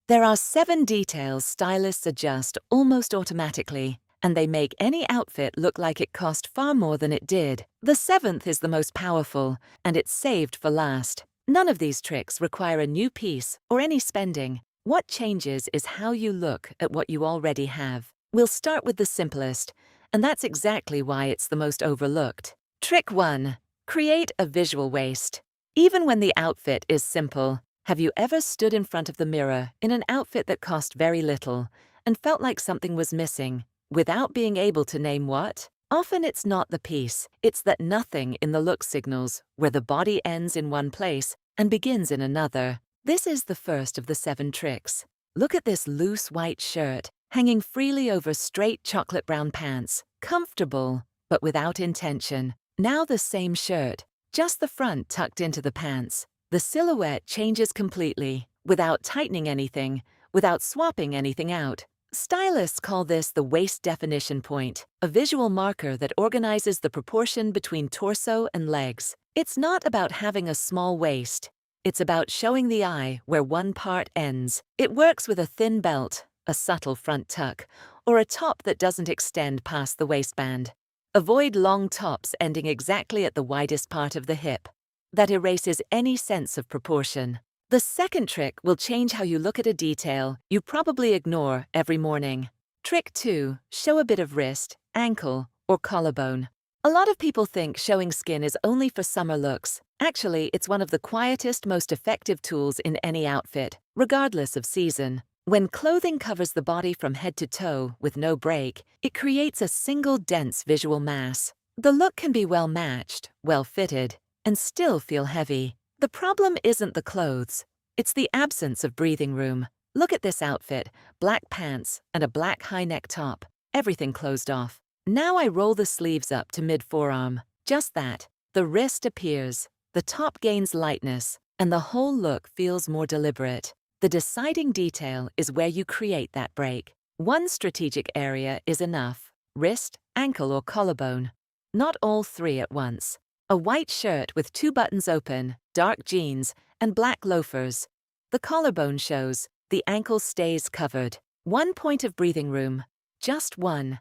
There are 7 details stylists adjust almost automatically, and they make any outfit look like it cost far more than it did. The 7th is the most powerful, and it's saved for last. None of these tricks require a new piece or any spending. What changes is how you look at what you already have. We'll start with the simplest, and that's exactly why it's the most overlooked. Trick 1. Create a visual waist. Even when the outfit is simple, have you ever stood in front of the mirror in an outfit that cost very little and felt like something was missing, without being able to name what? Often it's not the piece, it's that nothing in the look signals where the body ends in one place and begins in another. This is the first of the 7 tricks. Look at this loose white shirt, hanging freely over straight chocolate brown pants. Comfortable, but without intention. Now the same shirt, just the front tucked into the pants. The silhouette changes completely, without tightening anything, without swapping anything out. Stylists call this the waist definition point, a visual marker that organizes the proportion between torso and legs. It's not about having a small waist. It's about showing the eye where one part ends. It works with a thin belt, a subtle front tuck, or a top that doesn't extend past the waistband. Avoid long tops ending exactly at the widest part of the hip. That erases any sense of proportion. The second trick will change how you look at a detail you probably ignore every morning. Trick 2. Show a bit of wrist, ankle, or collarbone. A lot of people think showing skin is only for summer looks. Actually, it's one of the quietest, most effective tools in any outfit, regardless of season. When clothing covers the body from head to toe with no break, it creates a single dense visual mass. The look can be well matched, well fitted, and still feel heavy. The problem isn't the clothes, it's the absence of breathing room. Look at this outfit, black pants and a black high-neck top, everything closed off. Now I roll the sleeves up to mid-forearm. Just that. The wrist appears, the top gains lightness, and the whole look feels more deliberate. The deciding detail is where you create that break. One strategic area is enough: wrist, ankle, or collarbone. Not all 3 at once. A white shirt with 2 buttons open, dark jeans, and black loafers. The collarbone shows, the ankle stays covered. 1 point of breathing room, just 1,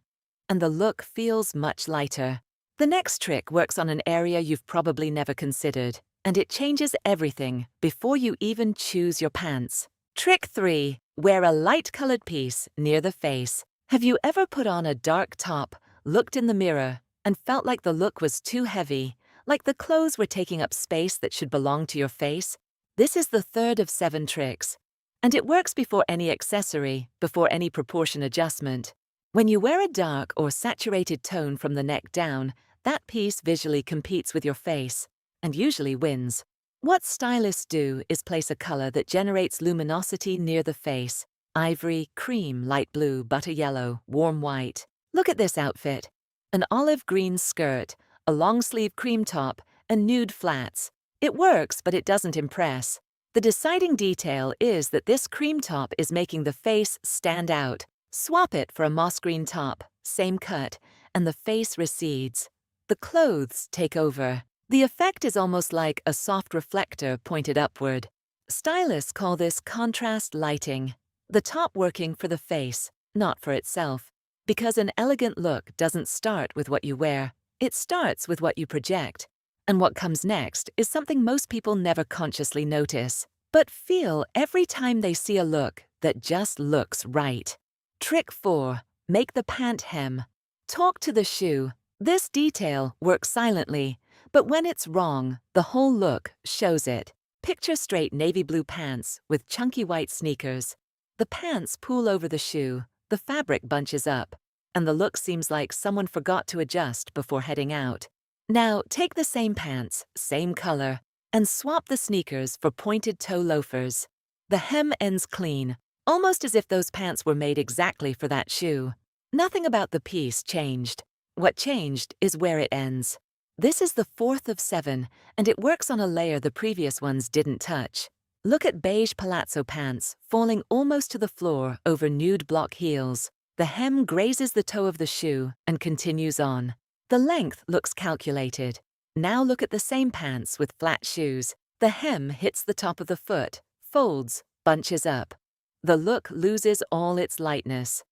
and the look feels much lighter. The next trick works on an area you've probably never considered, and it changes everything before you even choose your pants. Trick 3. Wear a light-colored piece near the face. Have you ever put on a dark top, looked in the mirror, and felt like the look was too heavy? Like the clothes were taking up space that should belong to your face? This is the 3rd of 7 tricks. And it works before any accessory, before any proportion adjustment. When you wear a dark or saturated tone from the neck down, that piece visually competes with your face, and usually wins. What stylists do is place a color that generates luminosity near the face. Ivory, cream, light blue, butter yellow, warm white. Look at this outfit. An olive green skirt, a long-sleeve cream top, and nude flats. It works, but it doesn't impress. The deciding detail is that this cream top is making the face stand out. Swap it for a moss green top, same cut, and the face recedes. The clothes take over. The effect is almost like a soft reflector pointed upward. Stylists call this contrast lighting. The top working for the face, not for itself. Because an elegant look doesn't start with what you wear. It starts with what you project, and what comes next is something most people never consciously notice, but feel every time they see a look that just looks right. Trick 4. Make the pant hem. Talk to the shoe. This detail works silently, but when it's wrong, the whole look shows it. Picture straight navy blue pants with chunky white sneakers. The pants pool over the shoe, the fabric bunches up, and the look seems like someone forgot to adjust before heading out. Now, take the same pants, same color, and swap the sneakers for pointed toe loafers. The hem ends clean, almost as if those pants were made exactly for that shoe. Nothing about the piece changed. What changed is where it ends. This is the 4th of 7, and it works on a layer the previous ones didn't touch. Look at beige palazzo pants falling almost to the floor over nude block heels. The hem grazes the toe of the shoe and continues on. The length looks calculated. Now look at the same pants with flat shoes. The hem hits the top of the foot, folds, bunches up. the look loses all its lightness.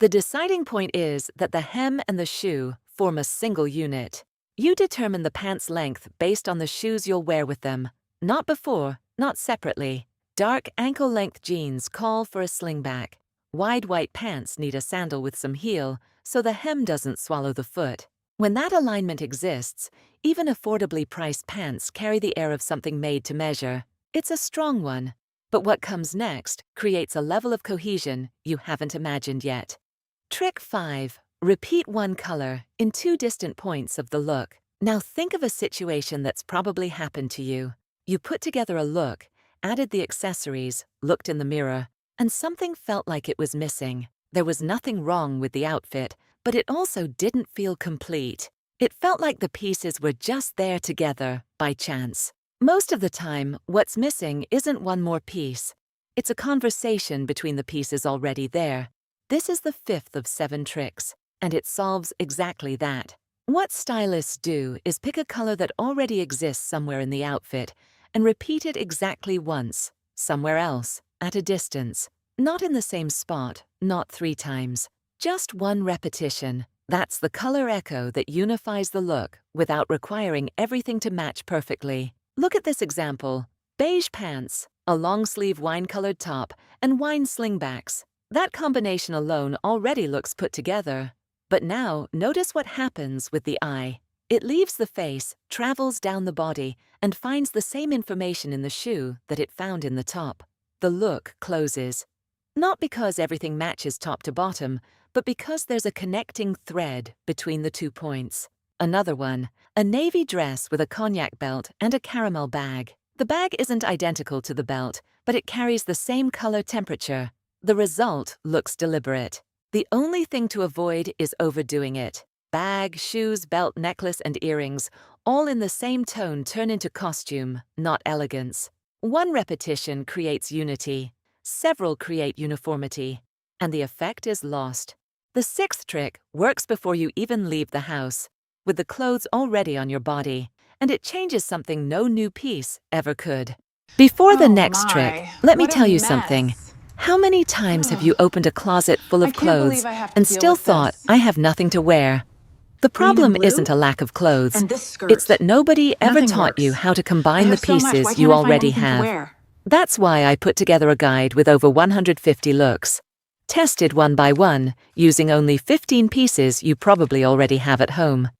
The deciding point is that the hem and the shoe form a single unit. You determine the pants' length based on the shoes you'll wear with them, not before, not separately. Dark ankle-length jeans call for a slingback. Wide white pants need a sandal with some heel, so the hem doesn't swallow the foot. When that alignment exists, even affordably priced pants carry the air of something made to measure. It's a strong one, but what comes next creates a level of cohesion you haven't imagined yet. Trick 5. Repeat one color in two distant points of the look. Now think of a situation that's probably happened to you. You put together a look, added the accessories, looked in the mirror, and something felt like it was missing. There was nothing wrong with the outfit, but it also didn't feel complete. It felt like the pieces were just there together, by chance. Most of the time, what's missing isn't one more piece. It's a conversation between the pieces already there. This is the 5th of 7 tricks, and it solves exactly that. What stylists do is pick a color that already exists somewhere in the outfit and repeat it exactly once, somewhere else, at a distance. Not in the same spot, not 3 times. Just one repetition. That's the color echo that unifies the look without requiring everything to match perfectly. Look at this example. Beige pants, a long-sleeve wine-colored top, and wine slingbacks. That combination alone already looks put together. But now, notice what happens with the eye. It leaves the face, travels down the body, and finds the same information in the shoe that it found in the top. The look closes. Not because everything matches top to bottom, but because there's a connecting thread between the 2 points. Another one, a navy dress with a cognac belt and a caramel bag. The bag isn't identical to the belt, but it carries the same color temperature. The result looks deliberate. The only thing to avoid is overdoing it. Bag, shoes, belt, necklace, and earrings, all in the same tone, turn into costume, not elegance. One repetition creates unity. Several create uniformity. And the effect is lost. The 6th trick works before you even leave the house, with the clothes already on your body, and it changes something no new piece ever could. Before the next trick, let me tell you something. How many times have you opened a closet full of clothes and still thought, I have nothing to wear? The problem isn't a lack of clothes. It's that nobody ever taught you how to combine the pieces you already have. That's why I put together a guide with over 150 looks. Tested one by one, using only 15 pieces you probably already have at home.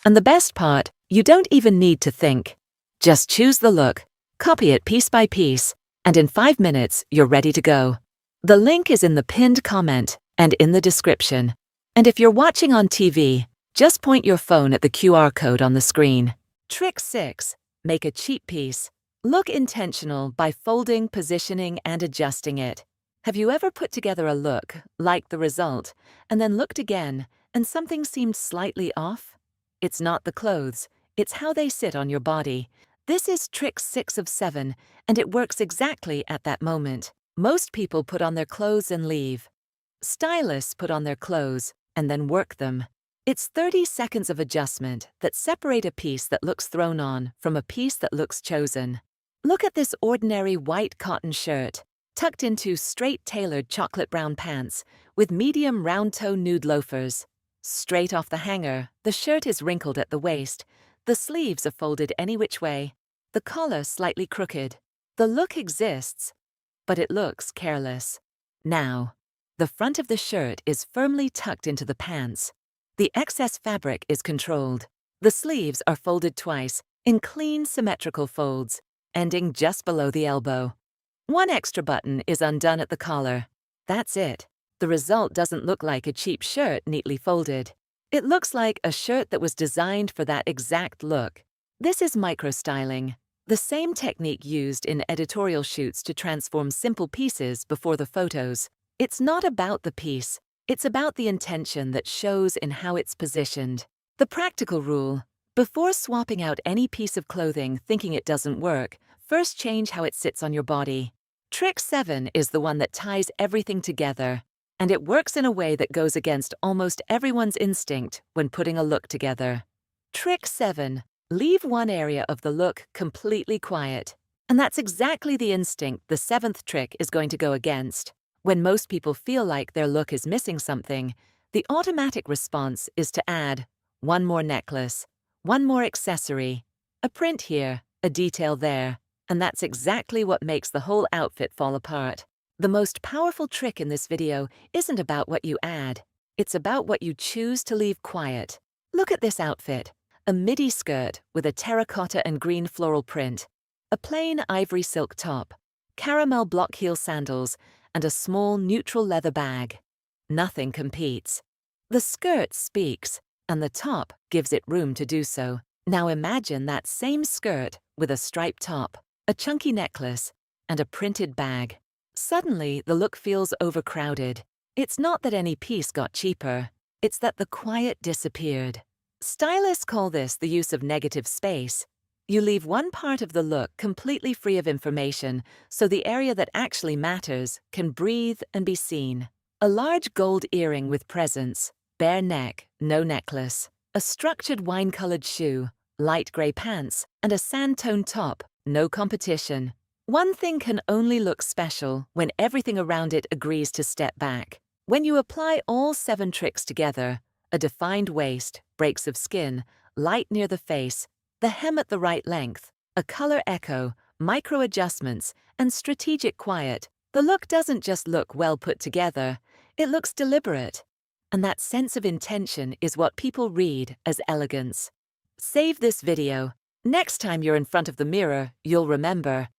And the best part, you don't even need to think. Just choose the look, copy it piece by piece, and in 5 minutes, you're ready to go. The link is in the pinned comment and in the description. And if you're watching on TV, just point your phone at the QR code on the screen. Trick 6. Make a cheap piece. Look intentional by folding, positioning, and adjusting it. Have you ever put together a look, liked the result, and then looked again, and something seemed slightly off? It's not the clothes, it's how they sit on your body. This is trick 6 of 7, and it works exactly at that moment. Most people put on their clothes and leave. Stylists put on their clothes and then work them. It's 30 seconds of adjustment that separate a piece that looks thrown on from a piece that looks chosen. Look at this ordinary white cotton shirt, tucked into straight-tailored chocolate brown pants with medium round-toe nude loafers. Straight off the hanger, the shirt is wrinkled at the waist. The sleeves are folded any which way. The collar slightly crooked. The look exists, but it looks careless. Now, the front of the shirt is firmly tucked into the pants. The excess fabric is controlled. The sleeves are folded twice, in clean, symmetrical folds, ending just below the elbow. One extra button is undone at the collar. That's it. The result doesn't look like a cheap shirt neatly folded. It looks like a shirt that was designed for that exact look. This is micro-styling, the same technique used in editorial shoots to transform simple pieces before the photos. It's not about the piece. It's about the intention that shows in how it's positioned. The practical rule: before swapping out any piece of clothing thinking it doesn't work, first change how it sits on your body. Trick 7 is the one that ties everything together, and it works in a way that goes against almost everyone's instinct when putting a look together. Trick 7. Leave one area of the look completely quiet. And that's exactly the instinct the 7th trick is going to go against. When most people feel like their look is missing something, the automatic response is to add one more necklace, one more accessory, a print here, a detail there, and that's exactly what makes the whole outfit fall apart. The most powerful trick in this video isn't about what you add, it's about what you choose to leave quiet. Look at this outfit, a midi skirt with a terracotta and green floral print, a plain ivory silk top, caramel block heel sandals, and a small neutral leather bag. Nothing competes. The skirt speaks, and the top gives it room to do so. Now imagine that same skirt with a striped top, a chunky necklace, and a printed bag. Suddenly, the look feels overcrowded. It's not that any piece got cheaper, it's that the quiet disappeared. Stylists call this the use of negative space. You leave one part of the look completely free of information, so the area that actually matters can breathe and be seen. A large gold earring with presence, bare neck, no necklace, a structured wine-colored shoe, light gray pants, and a sand-toned top, no competition. One thing can only look special when everything around it agrees to step back. When you apply all 7 tricks together, a defined waist, breaks of skin, light near the face, the hem at the right length, a color echo, micro adjustments, and strategic quiet, the look doesn't just look well put together, it looks deliberate. And that sense of intention is what people read as elegance. Save this video. Next time you're in front of the mirror, you'll remember,